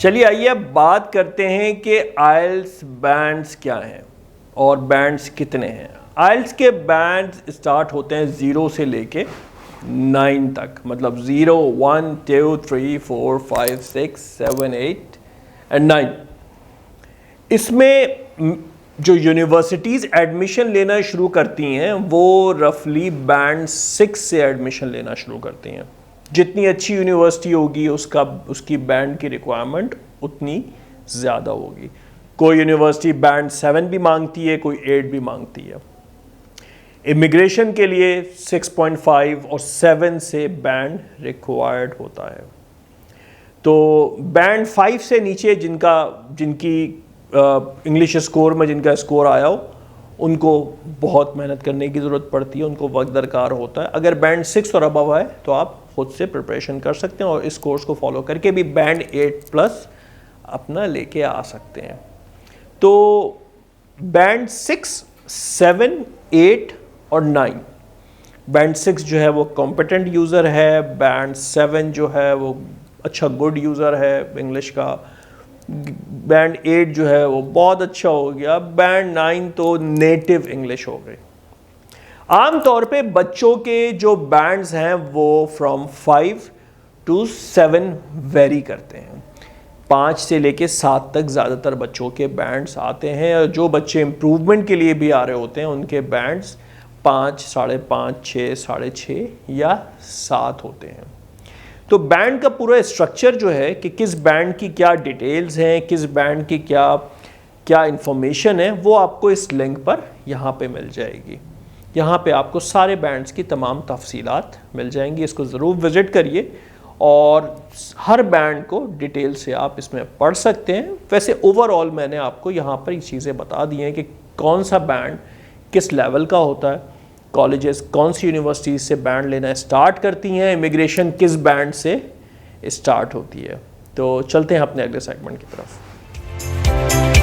चलिए आइए अब बात करते हैं कि आइल्स बैंड्स क्या हैं और बैंड्स कितने हैं। आइल्स के बैंड्स स्टार्ट होते हैं 0 से लेके 9 तक, मतलब 0, 1, 2, 3, 4, 5, 6, 7, 8 एंड 9। इसमें जो यूनिवर्सिटीज़ एडमिशन लेना शुरू करती हैं वो रफली बैंड 6 से एडमिशन लेना शुरू करती हैं। जितनी अच्छी यूनिवर्सिटी होगी उसकी बैंड की रिक्वायरमेंट उतनी ज़्यादा होगी। कोई यूनिवर्सिटी बैंड 7 भी मांगती है, कोई 8 भी मांगती है। इमिग्रेशन के लिए 6.5 और 7 से बैंड रिक्वायर्ड होता है। तो बैंड 5 से नीचे जिनकी इंग्लिश स्कोर में जिनका स्कोर आया हो उनको बहुत मेहनत करने की ज़रूरत पड़ती है, उनको वक्त दरकार होता है। अगर बैंड 6 और अबव है तो आप खुद से प्रिपरेशन कर सकते हैं और इस कोर्स को फॉलो करके भी बैंड 8+ अपना लेके आ सकते हैं। तो बैंड 6, 7, 8 और 9। बैंड 6 जो है वो कॉम्पिटेंट यूज़र है, बैंड 7 जो है वो अच्छा गुड यूज़र है इंग्लिश का, बैंड 8 जो है वो बहुत अच्छा हो गया, बैंड 9 तो नेटिव इंग्लिश हो गई। आमतौर पे बच्चों के जो बैंड्स हैं वो फ्रॉम 5 to 7 वेरी करते हैं। 5 से लेके 7 तक ज़्यादातर बच्चों के बैंड्स आते हैं और जो बच्चे इम्प्रूवमेंट के लिए भी आ रहे होते हैं उनके बैंड्स 5, 5.5, 6, 6.5 या 7 होते हैं। तो बैंड का पूरा स्ट्रक्चर जो है कि किस बैंड की क्या डिटेल्स हैं, किस बैंड की क्या इंफॉर्मेशन है, वो आपको इस लिंक पर यहाँ पे मिल जाएगी। यहाँ पे आपको सारे बैंड्स की तमाम तफसीलात मिल जाएंगी। इसको ज़रूर विज़िट करिए और हर बैंड को डिटेल से आप इसमें पढ़ सकते हैं। वैसे ओवरऑल मैंने आपको यहाँ पर ये चीज़ें बता दी हैं कि कौन सा बैंड किस लेवल का होता है, कॉलेजेस कौन सी यूनिवर्सिटीज़ से बैंड लेना स्टार्ट करती हैं, इमिग्रेशन किस बैंड से स्टार्ट होती है। तो चलते हैं अपने अगले सेगमेंट की तरफ।